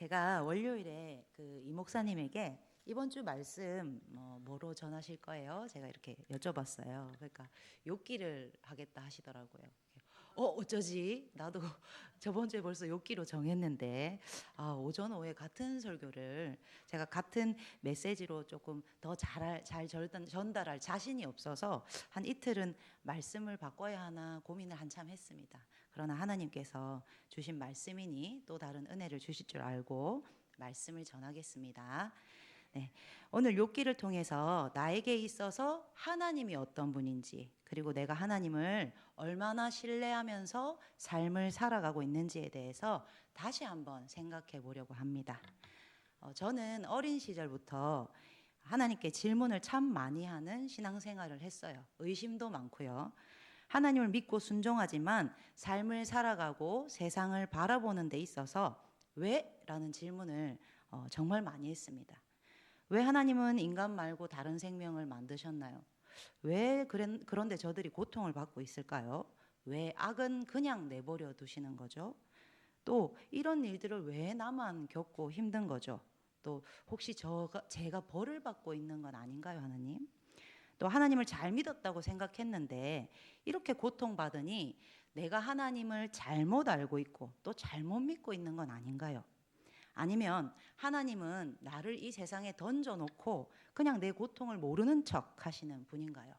제가 월요일에 그 이 목사님에게 이번 주 말씀 뭐로 전하실 거예요? 제가 이렇게 여쭤봤어요. 그러니까 욥기를 하겠다 하시더라고요. 어쩌지? 나도 저번 주에 벌써 욥기로 정했는데 오전 오후에 같은 설교를 제가 같은 메시지로 조금 더 잘 전달할 자신이 없어서 한 이틀은 말씀을 바꿔야 하나 고민을 한참 했습니다. 그러나 하나님께서 주신 말씀이니 또 다른 은혜를 주실 줄 알고 말씀을 전하겠습니다. 네, 오늘 욥기를 통해서 나에게 있어서 하나님이 어떤 분인지, 그리고 내가 하나님을 얼마나 신뢰하면서 삶을 살아가고 있는지에 대해서 다시 한번 생각해 보려고 합니다. 저는 어린 시절부터 하나님께 질문을 참 많이 하는 신앙생활을 했어요. 의심도 많고요. 하나님을 믿고 순종하지만 삶을 살아가고 세상을 바라보는 데 있어서 왜? 라는 질문을 정말 많이 했습니다. 왜 하나님은 인간 말고 다른 생명을 만드셨나요? 그런데 저들이 고통을 받고 있을까요? 왜 악은 그냥 내버려 두시는 거죠? 또 이런 일들을 왜 나만 겪고 힘든 거죠? 또 혹시 제가 벌을 받고 있는 건 아닌가요, 하나님? 또 하나님을 잘 믿었다고 생각했는데 이렇게 고통받으니 내가 하나님을 잘못 알고 있고 또 잘못 믿고 있는 건 아닌가요? 아니면 하나님은 나를 이 세상에 던져놓고 그냥 내 고통을 모르는 척 하시는 분인가요?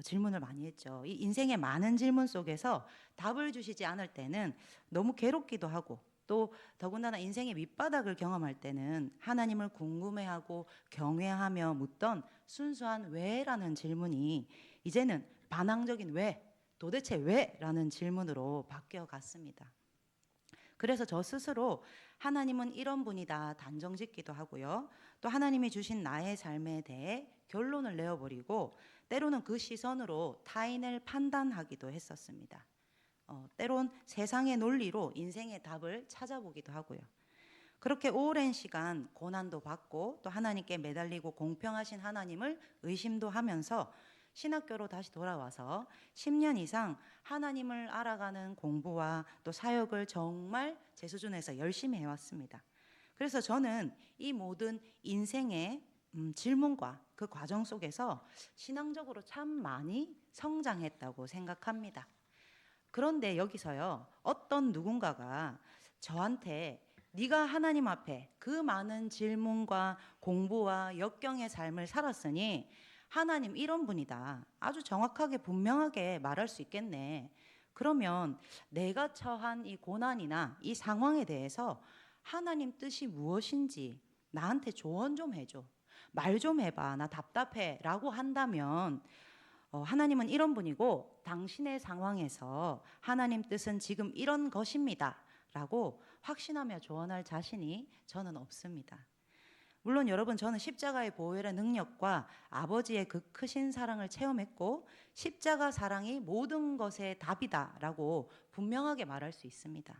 질문을 많이 했죠. 이 인생의 많은 질문 속에서 답을 주시지 않을 때는 너무 괴롭기도 하고 또 더군다나 인생의 밑바닥을 경험할 때는 하나님을 궁금해하고 경외하며 묻던 순수한 왜라는 질문이 이제는 반항적인 왜, 도대체 왜? 라는 질문으로 바뀌어 갔습니다. 그래서 저 스스로 하나님은 이런 분이다 단정 짓기도 하고요. 또 하나님이 주신 나의 삶에 대해 결론을 내어버리고 때로는 그 시선으로 타인을 판단하기도 했었습니다. 때론 세상의 논리로 인생의 답을 찾아보기도 하고요. 그렇게 오랜 시간 고난도 받고 또 하나님께 매달리고 공평하신 하나님을 의심도 하면서 신학교로 다시 돌아와서 10년 이상 하나님을 알아가는 공부와 또 사역을 정말 제 수준에서 열심히 해왔습니다. 그래서 저는 이 모든 인생의 질문과 그 과정 속에서 신앙적으로 참 많이 성장했다고 생각합니다. 그런데 여기서요, 어떤 누군가가 저한테 네가 하나님 앞에 그 많은 질문과 공부와 역경의 삶을 살았으니 하나님 이런 분이다. 아주 정확하게 분명하게 말할 수 있겠네. 그러면 내가 처한 이 고난이나 이 상황에 대해서 하나님 뜻이 무엇인지 나한테 조언 좀 해줘. 말 좀 해봐. 나 답답해. 라고 한다면 하나님은 이런 분이고 당신의 상황에서 하나님 뜻은 지금 이런 것입니다. 라고 확신하며 조언할 자신이 저는 없습니다. 물론 여러분, 저는 십자가의 보혈의 능력과 아버지의 그 크신 사랑을 체험했고 십자가 사랑이 모든 것의 답이다 라고 분명하게 말할 수 있습니다.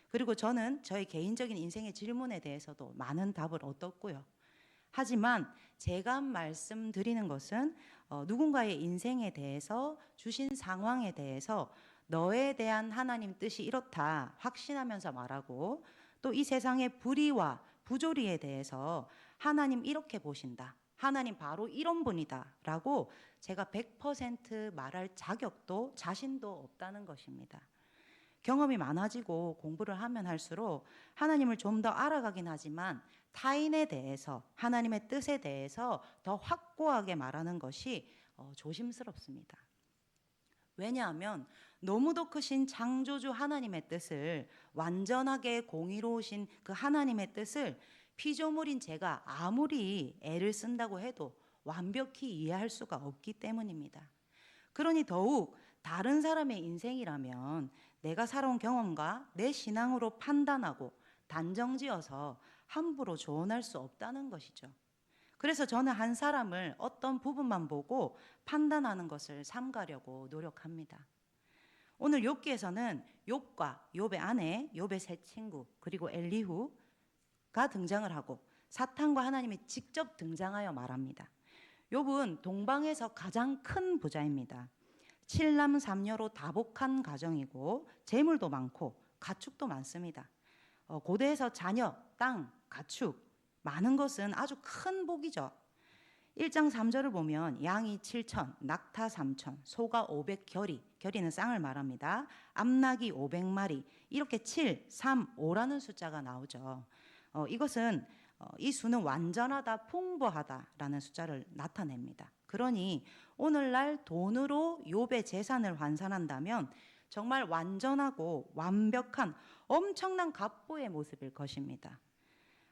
그리고 저는 저의 개인적인 인생의 질문에 대해서도 많은 답을 얻었고요. 하지만 제가 말씀드리는 것은 누군가의 인생에 대해서 주신 상황에 대해서 너에 대한 하나님 뜻이 이렇다 확신하면서 말하고 또 이 세상의 불의와 부조리에 대해서 하나님 이렇게 보신다. 하나님 바로 이런 분이다. 라고 제가 100% 말할 자격도 자신도 없다는 것입니다. 경험이 많아지고 공부를 하면 할수록 하나님을 좀 더 알아가긴 하지만 타인에 대해서 하나님의 뜻에 대해서 더 확고하게 말하는 것이 조심스럽습니다. 왜냐하면 너무도 크신 창조주 하나님의 뜻을 완전하게 공의로우신 그 하나님의 뜻을 피조물인 제가 아무리 애를 쓴다고 해도 완벽히 이해할 수가 없기 때문입니다. 그러니 더욱 다른 사람의 인생이라면 내가 살아온 경험과 내 신앙으로 판단하고 단정지어서 함부로 조언할 수 없다는 것이죠. 그래서 저는 한 사람을 어떤 부분만 보고 판단하는 것을 삼가려고 노력합니다. 오늘 욥기에서는 욥과 욥의 아내, 욥의 세 친구, 그리고 엘리후가 등장을 하고 사탄과 하나님이 직접 등장하여 말합니다. 욥은 동방에서 가장 큰 부자입니다. 7남 3녀로 다복한 가정이고 재물도 많고 가축도 많습니다. 고대에서 자녀, 땅, 가축 많은 것은 아주 큰 복이죠. 1장 3절을 보면 양이 7천, 낙타 3천, 소가 500겨리, 겨리는 쌍을 말합니다. 암낙이 500마리, 이렇게 7, 3, 5라는 숫자가 나오죠. 이것은 이 수는 완전하다, 풍부하다라는 숫자를 나타냅니다. 그러니 오늘날 돈으로 욥의 재산을 환산한다면 정말 완전하고 완벽한 엄청난 갑부의 모습일 것입니다.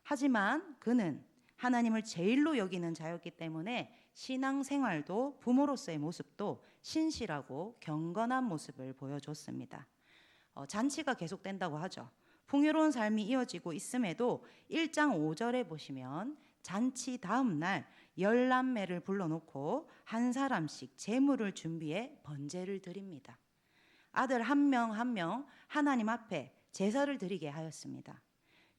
하지만 그는 하나님을 제일로 여기는 자였기 때문에 신앙생활도 부모로서의 모습도 신실하고 경건한 모습을 보여줬습니다. 잔치가 계속된다고 하죠. 풍요로운 삶이 이어지고 있음에도 1장 5절에 보시면 잔치 다음 날 열남매를 불러놓고 한 사람씩 제물을 준비해 번제를 드립니다. 아들 한 명 한 명 하나님 앞에 제사를 드리게 하였습니다.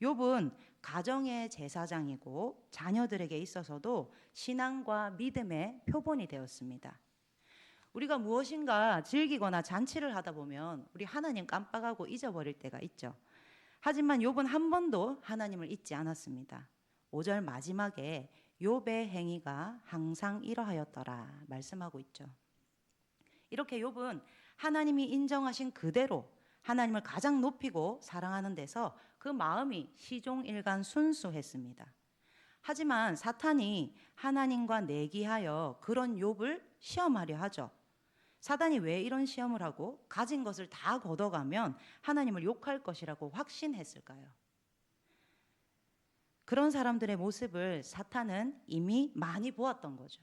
욥은 가정의 제사장이고 자녀들에게 있어서도 신앙과 믿음의 표본이 되었습니다. 우리가 무엇인가 즐기거나 잔치를 하다 보면 우리 하나님 깜빡하고 잊어버릴 때가 있죠. 하지만 욥은 한 번도 하나님을 잊지 않았습니다. 5절 마지막에 욥의 행위가 항상 이러하였더라 말씀하고 있죠. 이렇게 욥은 하나님이 인정하신 그대로 하나님을 가장 높이고 사랑하는 데서 그 마음이 시종일관 순수했습니다. 하지만 사탄이 하나님과 내기하여 그런 욥을 시험하려 하죠. 사단이 왜 이런 시험을 하고 가진 것을 다 걷어가면 하나님을 욕할 것이라고 확신했을까요? 그런 사람들의 모습을 사탄은 이미 많이 보았던 거죠.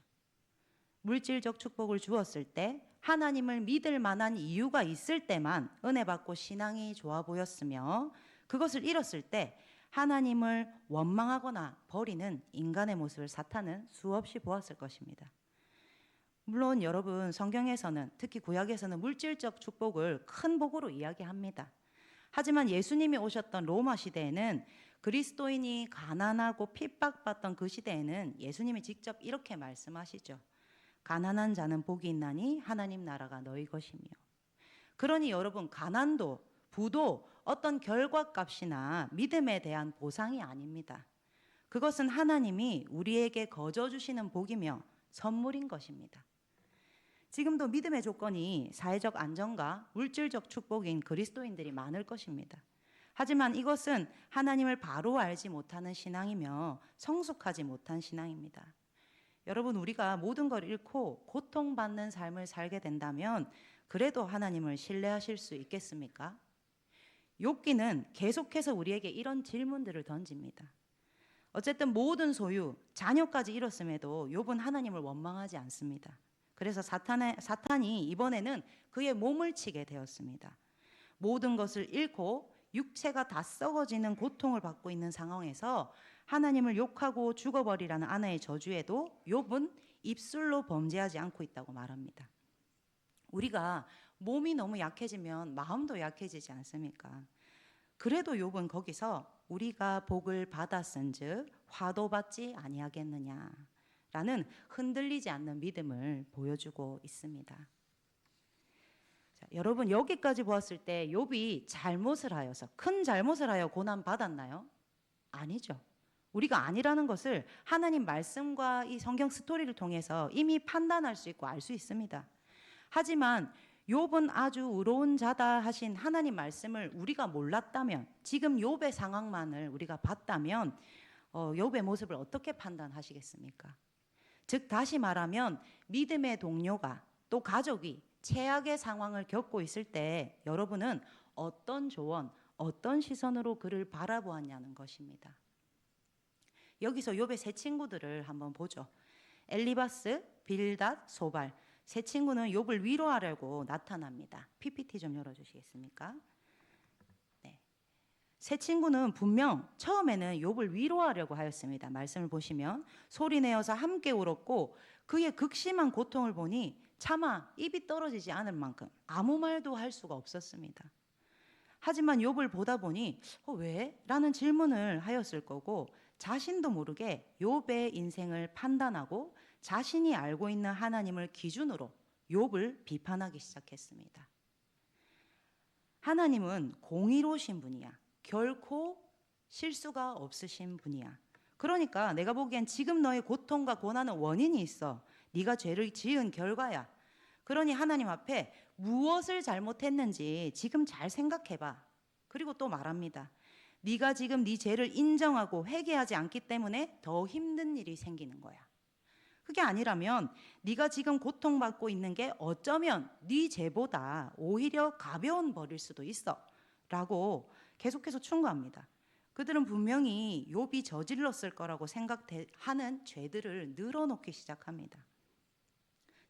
물질적 축복을 주었을 때 하나님을 믿을 만한 이유가 있을 때만 은혜 받고 신앙이 좋아 보였으며 그것을 잃었을 때 하나님을 원망하거나 버리는 인간의 모습을 사탄은 수없이 보았을 것입니다. 물론 여러분 성경에서는 특히 구약에서는 물질적 축복을 큰 복으로 이야기합니다. 하지만 예수님이 오셨던 로마 시대에는 그리스도인이 가난하고 핍박받던 그 시대에는 예수님이 직접 이렇게 말씀하시죠. 가난한 자는 복이 있나니 하나님 나라가 너희 것이며. 그러니 여러분 가난도 부도 어떤 결과값이나 믿음에 대한 보상이 아닙니다. 그것은 하나님이 우리에게 거저 주시는 복이며 선물인 것입니다. 지금도 믿음의 조건이 사회적 안정과 물질적 축복인 그리스도인들이 많을 것입니다. 하지만 이것은 하나님을 바로 알지 못하는 신앙이며 성숙하지 못한 신앙입니다. 여러분 우리가 모든 걸 잃고 고통받는 삶을 살게 된다면 그래도 하나님을 신뢰하실 수 있겠습니까? 욥기는 계속해서 우리에게 이런 질문들을 던집니다. 어쨌든 모든 소유, 자녀까지 잃었음에도 욥은 하나님을 원망하지 않습니다. 그래서 사탄이 이번에는 그의 몸을 치게 되었습니다. 모든 것을 잃고 육체가 다 썩어지는 고통을 받고 있는 상황에서 하나님을 욕하고 죽어버리라는 아내의 저주에도 욥은 입술로 범죄하지 않고 있다고 말합니다. 우리가 몸이 너무 약해지면 마음도 약해지지 않습니까? 그래도 욥은 거기서 우리가 복을 받았은즉 화도 받지 아니하겠느냐라는 흔들리지 않는 믿음을 보여주고 있습니다. 자, 여러분 여기까지 보았을 때 욥이 잘못을 하여서 큰 잘못을 하여 고난 받았나요? 아니죠. 우리가 아니라는 것을 하나님 말씀과 이 성경 스토리를 통해서 이미 판단할 수 있고 알 수 있습니다. 하지만 욥은 아주 의로운 자다 하신 하나님 말씀을 우리가 몰랐다면 지금 욥의 상황만을 우리가 봤다면 욥의 모습을 어떻게 판단하시겠습니까? 즉 다시 말하면 믿음의 동료가 또 가족이 최악의 상황을 겪고 있을 때 여러분은 어떤 조언, 어떤 시선으로 그를 바라보았냐는 것입니다. 여기서 욥의 세 친구들을 한번 보죠. 엘리바스, 빌닷, 소발. 세 친구는 욥을 위로하려고 나타납니다. PPT 좀 열어주시겠습니까? 네. 세 친구는 분명 처음에는 욥을 위로하려고 하였습니다. 말씀을 보시면 소리내어서 함께 울었고 그의 극심한 고통을 보니 차마 입이 떨어지지 않을 만큼 아무 말도 할 수가 없었습니다. 하지만 욥을 보다 보니 왜? 라는 질문을 하였을 거고 자신도 모르게 욥의 인생을 판단하고 자신이 알고 있는 하나님을 기준으로 욥을 비판하기 시작했습니다. 하나님은 공의로우신 분이야. 결코 실수가 없으신 분이야. 그러니까 내가 보기엔 지금 너의 고통과 고난은 원인이 있어. 네가 죄를 지은 결과야. 그러니 하나님 앞에 무엇을 잘못했는지 지금 잘 생각해봐. 그리고 또 말합니다. 네가 지금 네 죄를 인정하고 회개하지 않기 때문에 더 힘든 일이 생기는 거야. 그게 아니라면 네가 지금 고통받고 있는 게 어쩌면 네 죄보다 오히려 가벼운 벌일 수도 있어. 라고 계속해서 충고합니다. 그들은 분명히 욥이 저질렀을 거라고 생각하는 죄들을 늘어놓기 시작합니다.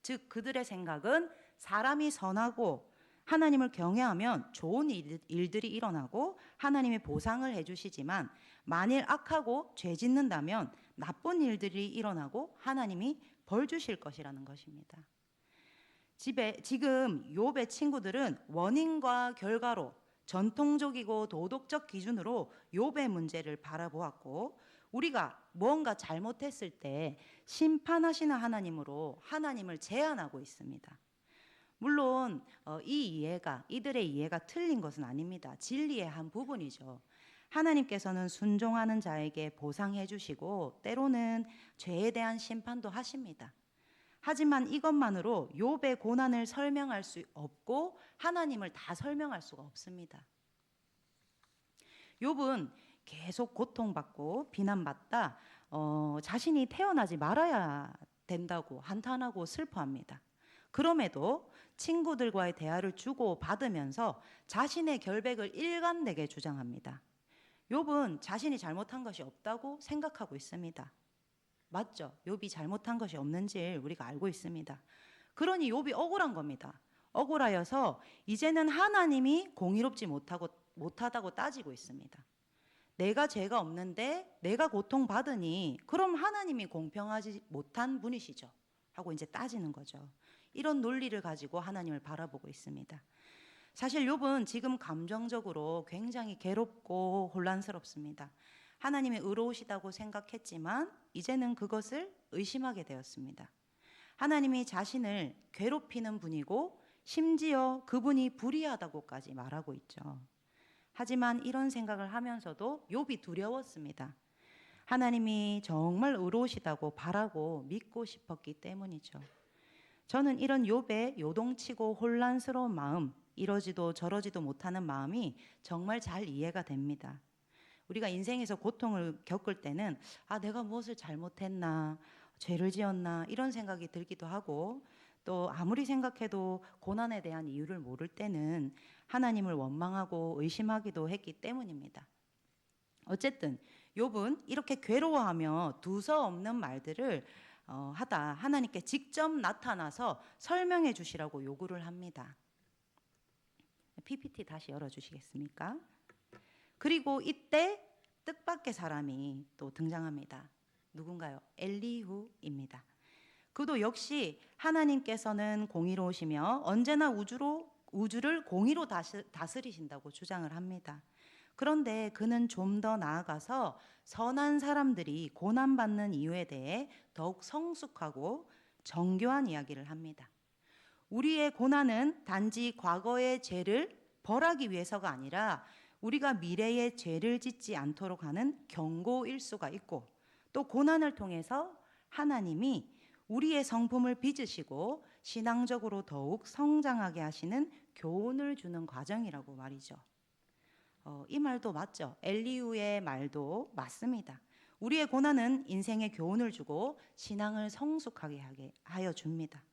즉 그들의 생각은 사람이 선하고 하나님을 경외하면 좋은 일들이 일어나고 하나님이 보상을 해주시지만 만일 악하고 죄 짓는다면 나쁜 일들이 일어나고 하나님이 벌 주실 것이라는 것입니다. 지금 욥의 친구들은 원인과 결과로 전통적이고 도덕적 기준으로 욥의 문제를 바라보았고 우리가 무언가 잘못했을 때 심판하시는 하나님으로 하나님을 제한하고 있습니다. 물론 이들의 이해가 틀린 것은 아닙니다. 진리의 한 부분이죠. 하나님께서는 순종하는 자에게 보상해 주시고 때로는 죄에 대한 심판도 하십니다. 하지만 이것만으로 욥의 고난을 설명할 수 없고 하나님을 다 설명할 수가 없습니다. 욥은 계속 고통받고 비난받다 자신이 태어나지 말아야 된다고 한탄하고 슬퍼합니다. 그럼에도 친구들과의 대화를 주고받으면서 자신의 결백을 일관되게 주장합니다. 욥은 자신이 잘못한 것이 없다고 생각하고 있습니다. 맞죠? 욥이 잘못한 것이 없는지 우리가 알고 있습니다. 그러니 욥이 억울한 겁니다. 억울하여서 이제는 하나님이 공의롭지 못하다고 따지고 있습니다. 내가 죄가 없는데 내가 고통받으니 그럼 하나님이 공평하지 못한 분이시죠 하고 이제 따지는 거죠. 이런 논리를 가지고 하나님을 바라보고 있습니다. 사실 욥은 지금 감정적으로 굉장히 괴롭고 혼란스럽습니다. 하나님이 의로우시다고 생각했지만 이제는 그것을 의심하게 되었습니다. 하나님이 자신을 괴롭히는 분이고 심지어 그분이 불의하다고까지 말하고 있죠. 하지만 이런 생각을 하면서도 욥이 두려웠습니다. 하나님이 정말 의로우시다고 바라고 믿고 싶었기 때문이죠. 저는 이런 욥의 요동치고 혼란스러운 마음, 이러지도 저러지도 못하는 마음이 정말 잘 이해가 됩니다. 우리가 인생에서 고통을 겪을 때는 내가 무엇을 잘못했나, 죄를 지었나 이런 생각이 들기도 하고 또 아무리 생각해도 고난에 대한 이유를 모를 때는 하나님을 원망하고 의심하기도 했기 때문입니다. 어쨌든 욥은 이렇게 괴로워하며 두서없는 말들을 하다 하나님께 직접 나타나서 설명해 주시라고 요구를 합니다. PPT 다시 열어주시겠습니까? 그리고 이때 뜻밖의 사람이 또 등장합니다. 누군가요? 엘리후입니다. 그도 역시 하나님께서는 공의로우시며 언제나 우주를 공의로 다스리신다고 주장을 합니다. 그런데 그는 좀 더 나아가서 선한 사람들이 고난받는 이유에 대해 더욱 성숙하고 정교한 이야기를 합니다. 우리의 고난은 단지 과거의 죄를 벌하기 위해서가 아니라 우리가 미래의 죄를 짓지 않도록 하는 경고일 수가 있고 또 고난을 통해서 하나님이 우리의 성품을 빚으시고 신앙적으로 더욱 성장하게 하시는 교훈을 주는 과정이라고 말이죠. 이 말도 맞죠. 엘리후의 말도 맞습니다. 우리의 고난은 인생의 교훈을 주고 신앙을 성숙하게 하여 줍니다.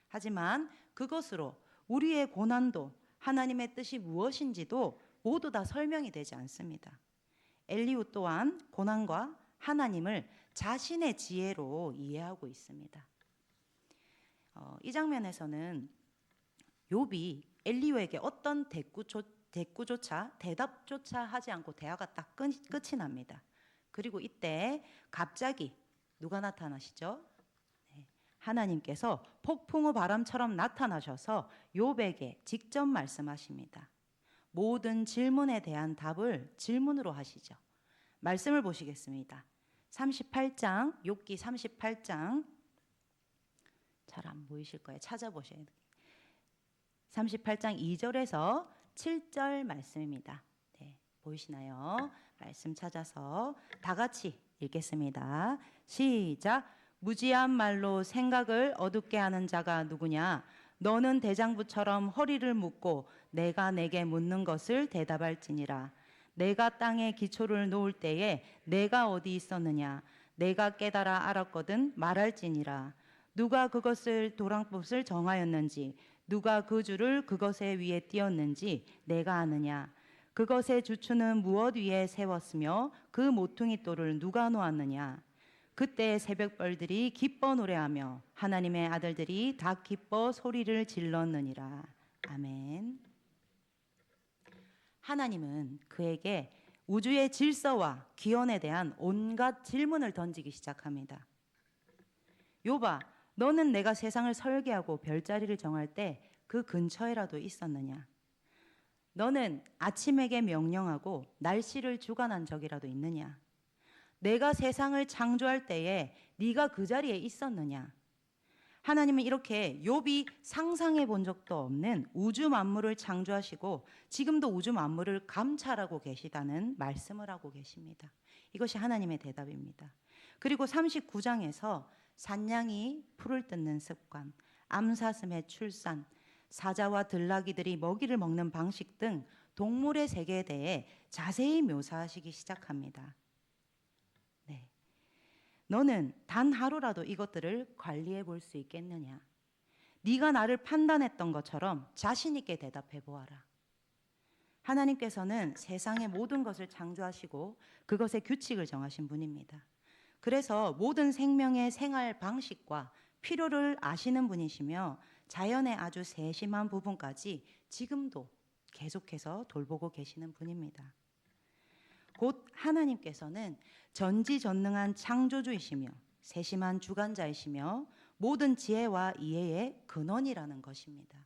하지만 그것으로 우리의 고난도 하나님의 뜻이 무엇인지도 모두 다 설명이 되지 않습니다. 엘리후 또한 고난과 하나님을 자신의 지혜로 이해하고 있습니다. 이 장면에서는 욥이 엘리후에게 어떤 대답조차 하지 않고 대화가 딱 끝이 납니다. 그리고 이때 갑자기 누가 나타나시죠? 하나님께서 폭풍우 바람처럼 나타나셔서 욥에게 직접 말씀하십니다. 모든 질문에 대한 답을 질문으로 하시죠. 말씀을 보시겠습니다. 38장, 욥기 38장 잘 안 보이실 거예요. 찾아보셔야 돼요. 38장 2절에서 7절 말씀입니다. 보이시나요? 말씀 찾아서 다 같이 읽겠습니다. 시작. 무지한 말로 생각을 어둡게 하는 자가 누구냐? 너는 대장부처럼 허리를 묶고 내가 내게 묻는 것을 대답할지니라. 내가 땅에 기초를 놓을 때에 내가 어디 있었느냐? 내가 깨달아 알았거든 말할지니라. 누가 그것을 도랑봇을 정하였는지, 누가 그 줄을 그것에 위에 띄었는지 내가 아느냐? 그것의 주추는 무엇 위에 세웠으며 그 모퉁이 돌을 누가 놓았느냐? 그때 새벽벌들이 기뻐 노래하며 하나님의 아들들이 다 기뻐 소리를 질렀느니라. 아멘. 하나님은 그에게 우주의 질서와 기원에 대한 온갖 질문을 던지기 시작합니다. 욥아, 너는 내가 세상을 설계하고 별자리를 정할 때 그 근처에라도 있었느냐? 너는 아침에게 명령하고 날씨를 주관한 적이라도 있느냐? 내가 세상을 창조할 때에 네가 그 자리에 있었느냐? 하나님은 이렇게 욥이 상상해 본 적도 없는 우주 만물을 창조하시고 지금도 우주 만물을 감찰하고 계시다는 말씀을 하고 계십니다. 이것이 하나님의 대답입니다. 그리고 39장에서 산양이 풀을 뜯는 습관, 암사슴의 출산, 사자와 들나귀들이 먹이를 먹는 방식 등 동물의 세계에 대해 자세히 묘사하시기 시작합니다. 네. 너는 단 하루라도 이것들을 관리해 볼 수 있겠느냐? 네가 나를 판단했던 것처럼 자신 있게 대답해 보아라. 하나님께서는 세상의 모든 것을 창조하시고 그것의 규칙을 정하신 분입니다. 그래서 모든 생명의 생활 방식과 필요를 아시는 분이시며 자연의 아주 세심한 부분까지 지금도 계속해서 돌보고 계시는 분입니다. 곧 하나님께서는 전지전능한 창조주이시며 세심한 주관자이시며 모든 지혜와 이해의 근원이라는 것입니다.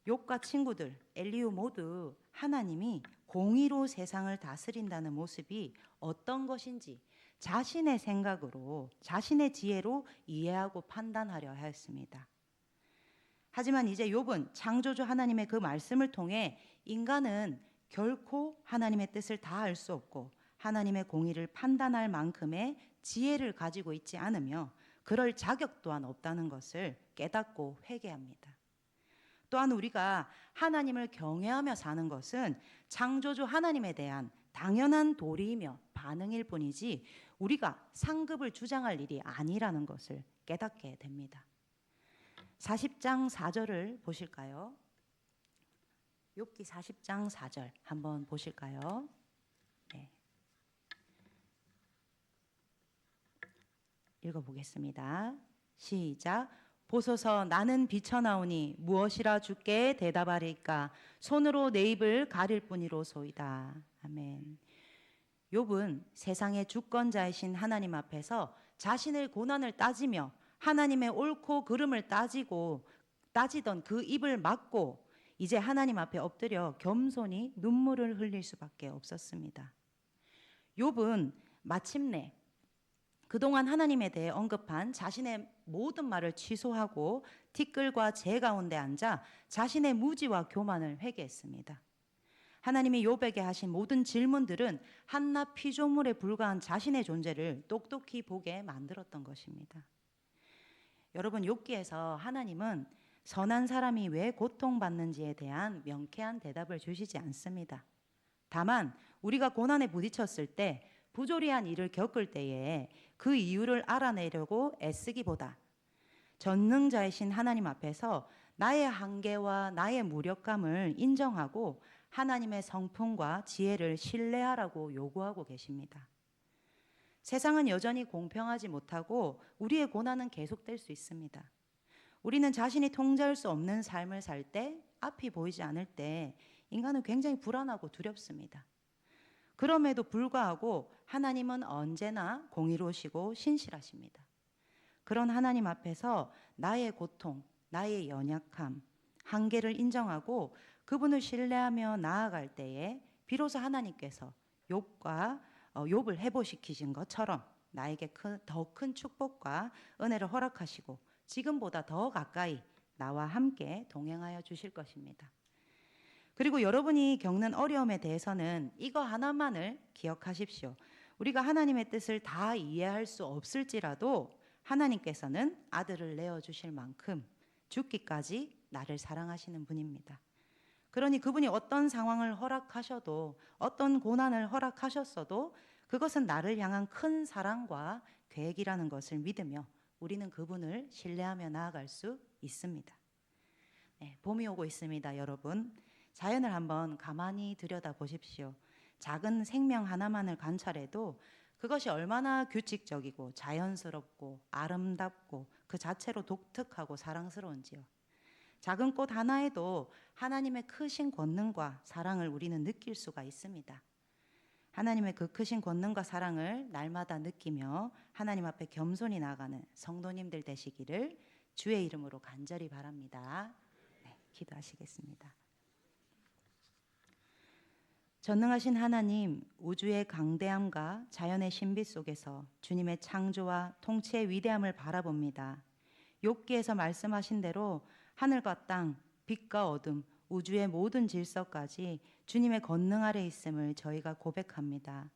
욥과 친구들, 엘리후 모두 하나님이 공의로 세상을 다스린다는 모습이 어떤 것인지 자신의 생각으로, 자신의 지혜로 이해하고 판단하려 하였습니다. 하지만 이제 욥은 창조주 하나님의 그 말씀을 통해 인간은 결코 하나님의 뜻을 다 알 수 없고 하나님의 공의를 판단할 만큼의 지혜를 가지고 있지 않으며 그럴 자격 또한 없다는 것을 깨닫고 회개합니다. 또한 우리가 하나님을 경외하며 사는 것은 창조주 하나님에 대한 당연한 도리이며 반응일 뿐이지 우리가 상급을 주장할 일이 아니라는 것을 깨닫게 됩니다. 40장 4절을 보실까요? 욥기 40장 4절 한번 보실까요? 네. 읽어보겠습니다. 시작. 보소서 나는 비쳐나오니 무엇이라 주께 대답하리까 손으로 내 입을 가릴 뿐이로소이다. 아멘. 욥은 세상의 주권자이신 하나님 앞에서 자신의 고난을 따지며 하나님의 옳고 그름을 따지던 그 입을 막고 이제 하나님 앞에 엎드려 겸손히 눈물을 흘릴 수밖에 없었습니다. 욥은 마침내 그동안 하나님에 대해 언급한 자신의 모든 말을 취소하고 티끌과 재 가운데 앉아 자신의 무지와 교만을 회개했습니다. 하나님이 욥에게 하신 모든 질문들은 한낱 피조물에 불과한 자신의 존재를 똑똑히 보게 만들었던 것입니다. 여러분, 욥기에서 하나님은 선한 사람이 왜 고통받는지에 대한 명쾌한 대답을 주시지 않습니다. 다만 우리가 고난에 부딪혔을 때 부조리한 일을 겪을 때에 그 이유를 알아내려고 애쓰기보다 전능자이신 하나님 앞에서 나의 한계와 나의 무력감을 인정하고 하나님의 성품과 지혜를 신뢰하라고 요구하고 계십니다. 세상은 여전히 공평하지 못하고 우리의 고난은 계속될 수 있습니다. 우리는 자신이 통제할 수 없는 삶을 살 때, 앞이 보이지 않을 때 인간은 굉장히 불안하고 두렵습니다. 그럼에도 불구하고 하나님은 언제나 공의로우시고 신실하십니다. 그런 하나님 앞에서 나의 고통, 나의 연약함, 한계를 인정하고 그분을 신뢰하며 나아갈 때에 비로소 하나님께서 욥을 회복시키신 것처럼 나에게 더 큰 축복과 은혜를 허락하시고 지금보다 더 가까이 나와 함께 동행하여 주실 것입니다. 그리고 여러분이 겪는 어려움에 대해서는 이거 하나만을 기억하십시오. 우리가 하나님의 뜻을 다 이해할 수 없을지라도 하나님께서는 아들을 내어주실 만큼 죽기까지 나를 사랑하시는 분입니다. 그러니 그분이 어떤 상황을 허락하셔도 어떤 고난을 허락하셨어도 그것은 나를 향한 큰 사랑과 계획이라는 것을 믿으며 우리는 그분을 신뢰하며 나아갈 수 있습니다. 네, 봄이 오고 있습니다, 여러분. 자연을 한번 가만히 들여다보십시오. 작은 생명 하나만을 관찰해도 그것이 얼마나 규칙적이고 자연스럽고 아름답고 그 자체로 독특하고 사랑스러운지요. 작은 꽃 하나에도 하나님의 크신 권능과 사랑을 우리는 느낄 수가 있습니다. 하나님의 그 크신 권능과 사랑을 날마다 느끼며 하나님 앞에 겸손히 나아가는 성도님들 되시기를 주의 이름으로 간절히 바랍니다. 네, 기도하시겠습니다. 전능하신 하나님, 우주의 강대함과 자연의 신비 속에서 주님의 창조와 통치의 위대함을 바라봅니다. 욥기에서 말씀하신 대로 하늘과 땅, 빛과 어둠, 우주의 모든 질서까지 주님의 권능 아래 있음을 저희가 고백합니다.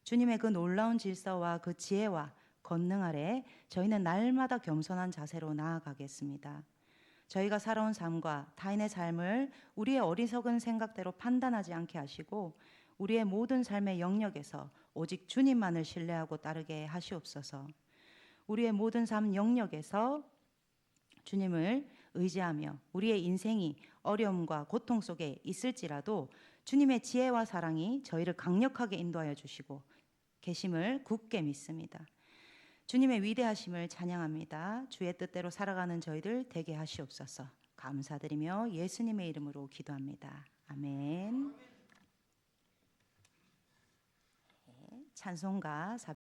주님의 그 놀라운 질서와 그 지혜와 권능 아래 저희는 날마다 겸손한 자세로 나아가겠습니다. 저희가 살아온 삶과 타인의 삶을 우리의 어리석은 생각대로 판단하지 않게 하시고 우리의 모든 삶의 영역에서 오직 주님만을 신뢰하고 따르게 하시옵소서. 우리의 모든 삶 영역에서 주님을 의지하며 우리의 인생이 어려움과 고통 속에 있을지라도 주님의 지혜와 사랑이 저희를 강력하게 인도하여 주시고 계심을 굳게 믿습니다. 주님의 위대하심을 찬양합니다. 주의 뜻대로 살아가는 저희들 되게 하시옵소서. 감사드리며 예수님의 이름으로 기도합니다. 아멘. 찬송가